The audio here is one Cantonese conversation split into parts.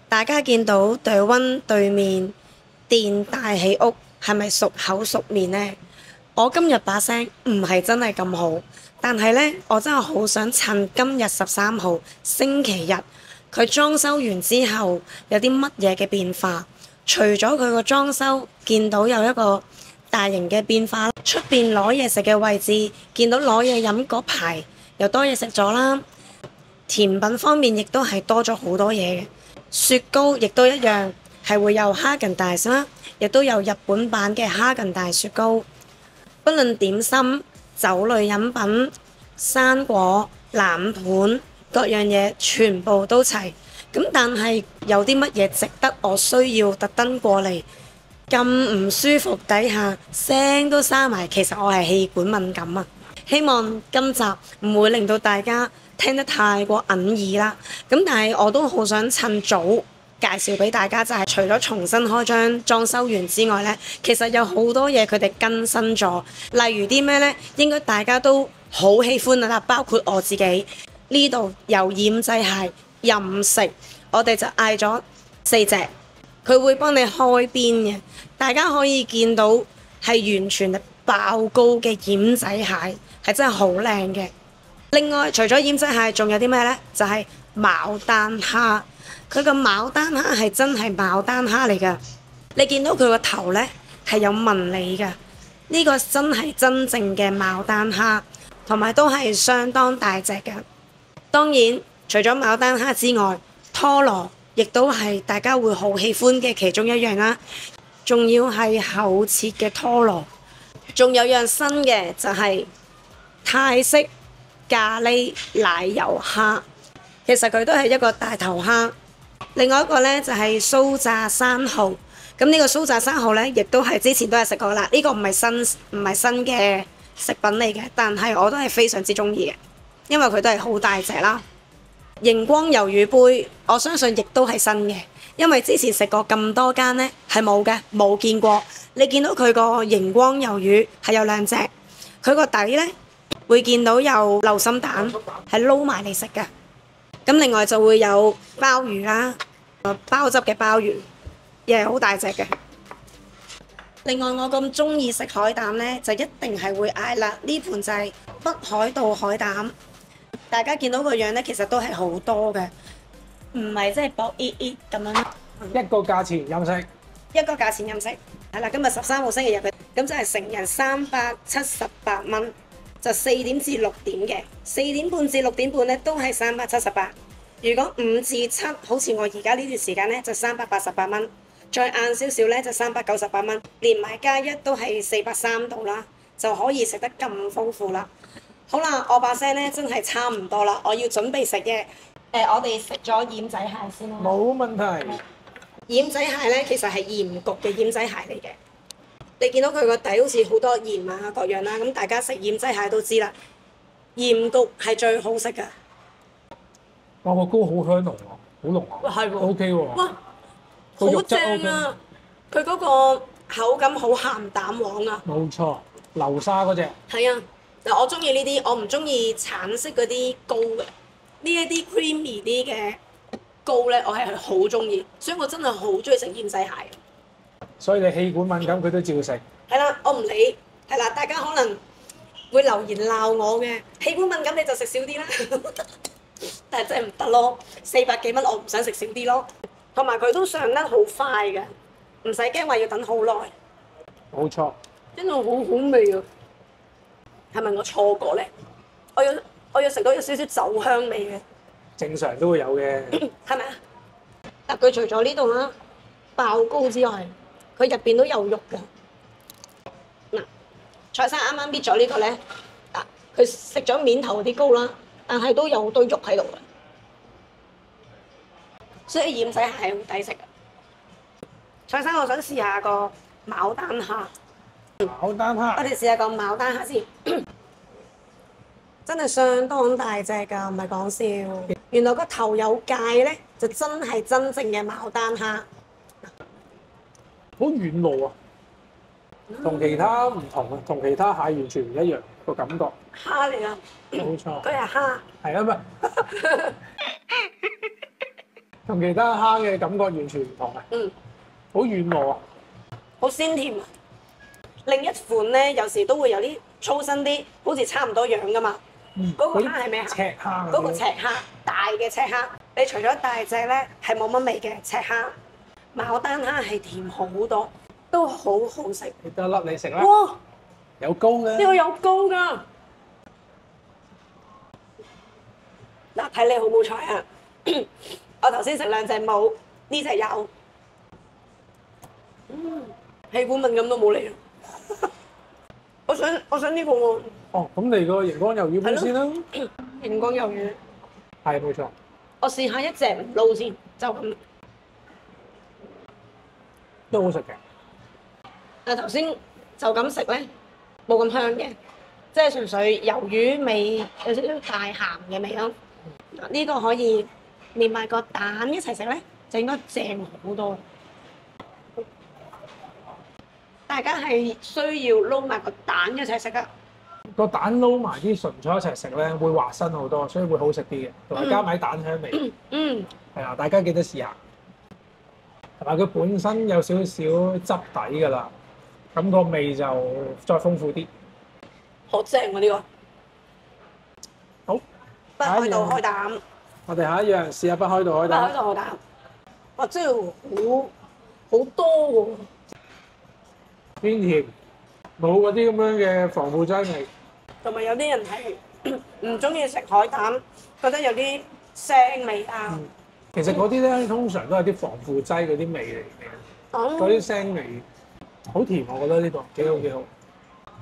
大家見到對溫對面電大起屋係咪熟口熟面呢？我今日把聲唔係真係咁好，但係呢，我真係好想趁今日13號星期日，佢裝修完之後有啲乜嘢嘅變化。除咗佢個裝修見到有一個大型嘅變化，出邊攞嘢食嘅位置見到攞嘢飲嗰排又多嘢食咗啦。甜品方面亦都係多咗好多嘢嘅，雪糕亦都一樣係會有哈根達斯啦，亦都有日本版嘅哈根達雪糕。不論點心、酒類飲品、生果、冷盤，各樣嘢全部都齊。咁但係有啲乜嘢值得我需要特登過嚟？咁唔舒服底下聲都沙埋，其實我係氣管敏感啊！希望今集唔會令到大家聽得太過哽耳啦。咁但係我都好想趁早介紹俾大家，就係除咗重新開張裝修完之外呢，其實有好多嘢佢哋更新咗，例如啲咩呢？應該大家都好喜歡啦，包括我自己呢度有染製鞋。任食，我哋就嗌咗4隻，佢會幫你開邊嘅，大家可以見到係完全爆高嘅奄仔蟹，係真係好靚嘅。另外，除咗奄仔蟹，仲有啲咩呢？就係牡丹蝦，佢個牡丹蝦係真係牡丹蝦嚟㗎。你見到佢個頭呢係有紋理㗎，呢個真係真正嘅牡丹蝦，同埋都係相當大隻㗎。當然，除咗牡丹蝦之外，拖羅亦都係大家會好喜歡嘅其中一樣啦。仲要係厚切嘅拖羅，仲有樣新嘅就係泰式咖喱奶油蝦，其實佢都係一個大頭蝦。另外一個呢，就係酥炸生蠔，咁呢個酥炸生蠔呢，亦都係之前都係食過啦。呢個唔係新嘅食品嚟嘅，但係我都係非常之中意嘅，因為佢都係好大隻啦。熒光魷魚杯，我相信亦都係新嘅，因為之前食過咁多間呢係冇嘅，冇見過。你見到佢個熒光魷魚係有2隻，佢個底呢會見到有流心蛋，係撈埋嚟食嘅。咁另外就會有鮑魚啦，鮑汁嘅鮑魚，亦係好大隻嘅。另外我咁中意食海膽呢，就一定係會嗌啦。呢盤就係北海道海膽。大家見到個樣咧，其實都係好多嘅，唔係即係薄咁樣。一個價錢任食，一個價錢任食。係啦，今日13號星期日嘅，咁就係成人378蚊，就4點至6點嘅，4點半至6點半咧都係378。如果5至7，好似我而家呢段時間咧就388蚊，再晏少少咧就398蚊，連埋加一都係430度啦，就可以食得咁豐富啦。好啦，我把聲咧真係差唔多啦，我要準備食嘢。我哋食咗奄仔蟹先啦。冇問題。奄仔蟹咧其實係鹽焗嘅奄仔蟹嚟嘅。你見到佢個底好似好多鹽啊各樣啦，咁大家食奄仔蟹都知啦，鹽焗係最好食㗎。哇，個膏好香濃喎，好濃啊。係喎。O K 喎。哇，好正啊！佢嗰個口感好鹹蛋黃啊。冇錯，流沙嗰隻。係啊。嗱，我中意呢啲，我唔中意橙色嗰啲膏嘅，呢一啲 creamy 啲嘅膏咧，我係好中意，所以我真係好中意食奄仔蟹。所以你氣管敏感，佢都照食。係啦，我唔理，係啦，大家可能會留言鬧我嘅，氣管敏感你就食少啲啦，但係真係唔得咯，400幾蚊我唔想食少啲咯，同埋佢都上得好快嘅，唔使驚話要等好耐。冇錯。真係好好味啊！係咪我錯過咧？我有食到有少少酒香味嘅。正常都會有嘅。係咪啊？但佢除咗呢度啦，爆膏之外，佢入邊都有肉㗎。嗱，蔡生啱啱搣咗呢個咧，嗱，佢食咗面頭啲膏啦，但係都有好多肉喺度嘅，所以奄仔蟹係好抵食嘅。蔡生，我想試下個牡丹蝦。牡丹蝦，我哋試下個牡丹蝦先，真係相當大隻㗎，唔係講笑。原來個頭有戒咧，就真係真正嘅牡丹蝦。好軟糯啊，同其他唔同啊，同其他蟹完全唔一樣個感覺。蝦嚟㗎，冇錯。佢係蝦。係啊嘛。同其他蝦嘅感覺完全唔同啊！嗯，好軟糯啊！好鮮甜啊！另一款咧，有時都會有啲粗身啲，好似差唔多樣噶嘛。嗰個蝦係咩蝦？赤蝦。嗰個赤蝦，大嘅赤蝦。你除咗大隻咧，係冇乜味嘅赤蝦。牡丹蝦係甜好多，都好好食。你得一粒你食啦。哇！有膏嘅。呢個有膏㗎。嗱，睇你好冇彩啊！我頭先食兩隻冇，呢隻有。氣管敏感都冇嚟啊！我想呢個喎。哦，咁你個熒光魷魚先啦。熒光魷魚。係冇錯。我試下一隻唔撈先，就咁。都好食嘅。但頭先就咁食咧，冇咁香嘅，即係純粹魷魚味，有少少大鹹嘅味咯。呢個可以連埋個蛋一齊食咧，就應該正好多。大家係需要撈埋個蛋一齊食噶。個蛋撈埋啲純菜一齊食咧，會滑身好多，所以會好食啲嘅，同埋加埋蛋香味。嗯。係啊，大家記得試下。同埋佢本身有少少汁底㗎啦，咁個味就再豐富啲。好正喎呢個！好，北海道海膽。我哋下一樣試下北海道海膽。北海道海膽，哇！真係好多喎。偏甜，冇嗰啲咁樣嘅防腐劑味。同埋有啲人係唔中意食海膽，覺得有啲腥味啊。其實嗰啲咧通常都係啲防腐劑嗰啲味嚟嘅，嗰啲腥味好甜，我覺得呢個幾好幾好。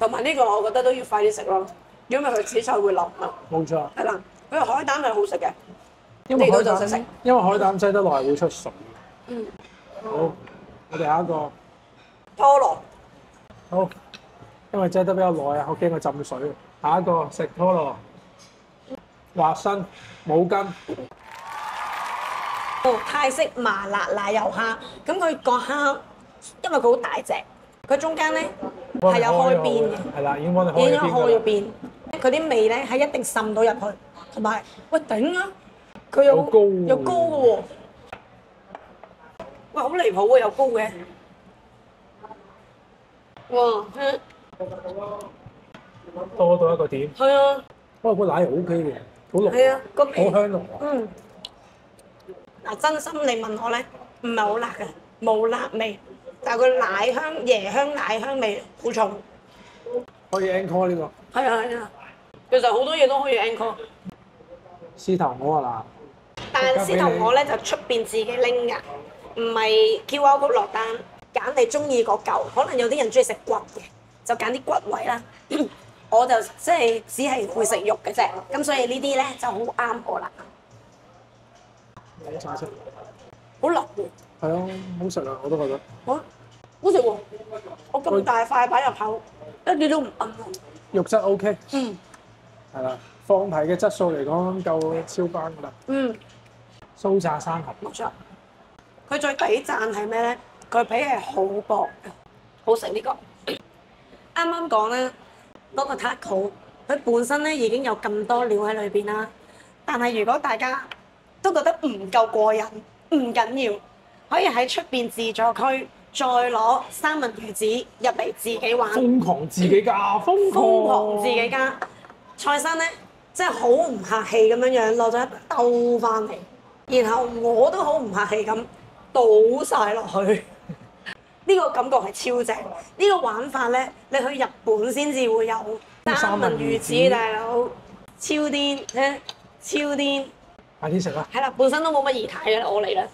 同埋呢個我覺得都要快啲食咯，因為佢紫菜會落啊。冇錯。係啦，佢個海膽係好食嘅，因為海呢度就食。因為海膽擠得耐會出水。嗯。好，我哋下一個。拖羅。好，因為擠得比較耐啊，我驚佢浸水。下一個食拖羅，滑身冇筋。泰式麻辣奶油蝦，咁佢個蝦因為佢好大隻，佢中間咧係有開邊嘅，係啦，已經幫你已經開開咗邊，佢啲味咧係一定滲到入去，同埋喂頂啊，佢有高嘅喎，喂好離譜喎，有高嘅，哇，多到一個點。係啊，不過個奶油 O K 嘅，好濃，係啊，個好香濃。嗯。嗱，真心你問我咧，唔係好辣嘅，冇辣味，但係佢奶香、椰香、奶香味好重。可以 encore 呢個。係啊係啊，其實好多嘢都可以 encore。獅頭鵝啊但獅頭鵝咧就出邊自己拎㗎，唔係 QR code 落單，揀你中意嗰嚿。可能有啲人中意食骨嘅，就揀啲骨位啦。我就即係只係會食肉嘅啫，咁所以呢啲咧就好啱我啦。冇晒色。好腍喎。係啊，好食啊，我都覺得。好食喎！我咁大塊擺入口，一啲都唔韌喎。肉質 O K。嗯。係啦，放題嘅質素嚟講夠超班㗎啦。嗯。酥炸生蠔。冇錯。佢最抵讚係咩咧？佢皮係好薄嘅，好食呢個。啱啱講咧，嗰個 taco 佢本身咧已經有咁多料喺裏邊啦。但係如果大家都覺得唔夠過癮，唔緊要，可以喺出邊自助區再攞三文魚子入嚟自己玩。瘋狂自己加，瘋狂自己加。蔡生咧，真係好唔客氣咁樣樣攞咗一兜翻嚟，然後我都好唔客氣咁倒晒落去。呢個感覺係超正。呢個玩法咧，你去日本先至會有三文魚子，大佬超癲咧，超癲！快啲食啦！係啦，本身都冇乜儀態嘅，我嚟啦。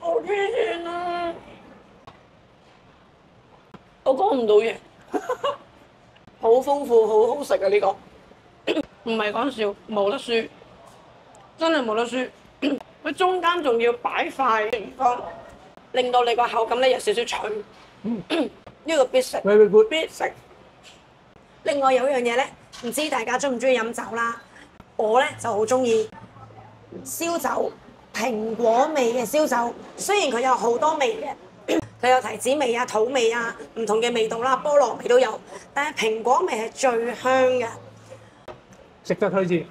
好黐線啊！我講唔到嘢，好豐富，好好食啊！呢個唔係講笑，冇得輸，真係冇得輸。佢中間仲要擺塊地方，令到你個口感咧有少少脆。呢個必食， Very good，必食。另外有樣嘢咧，唔知大家中唔中意飲酒啦？我咧就好中意燒酒，蘋果味嘅燒酒。雖然佢有好多味嘅，佢有提子味啊、土味啊，唔同嘅味道啦，菠蘿味都有，但係蘋果味係最香嘅。值得推薦。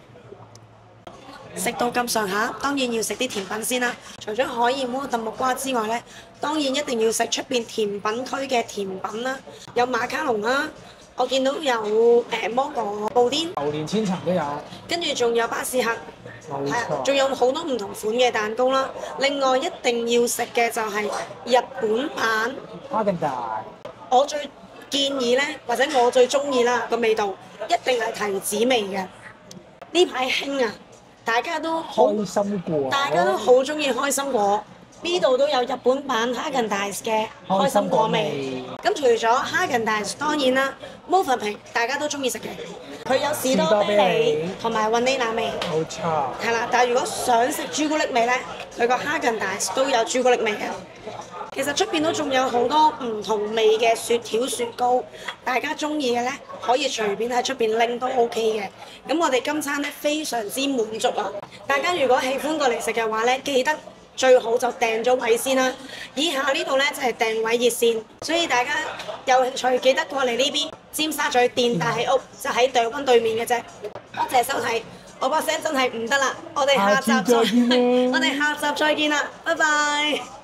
食到咁上下，當然要食啲甜品先啦。除咗海燕窩燉木瓜之外呢，當然一定要食出邊甜品區嘅甜品啦，有馬卡龍啦，我見到有芒果布甸，榴蓮千層都有，跟住仲有巴士克，冇係啊，錯。仲有好多唔同款嘅蛋糕啦。另外一定要食嘅就係日本版，哈根達我最建議呢，或者我最中意啦個味道，一定係提子味嘅。呢排興啊，大家都好。開心果，大家都好中意開心果，呢度都有日本版哈根達斯嘅開心果味。咁除咗哈根達斯，當然啦 m o v e 平大家都中意食嘅，佢有士多啤梨同埋雲呢拿味。冇錯。係啦，但係如果想食朱古力味呢，佢個哈根達斯都有朱古力味嘅。其實出邊都仲有好多唔同味嘅雪條雪糕，大家中意嘅呢，可以隨便喺出邊拎都 OK 嘅。咁我哋今餐呢，非常之滿足啊！大家如果喜歡過嚟食嘅話呢，記得最好就訂咗位先啦。以下呢度呢，就係訂位熱線，所以大家有興趣記得過嚟呢邊尖沙咀電大喜屋，就喺對灣對面嘅啫。多謝收睇，我把聲真係唔得啦，我哋下集再見啦，拜拜。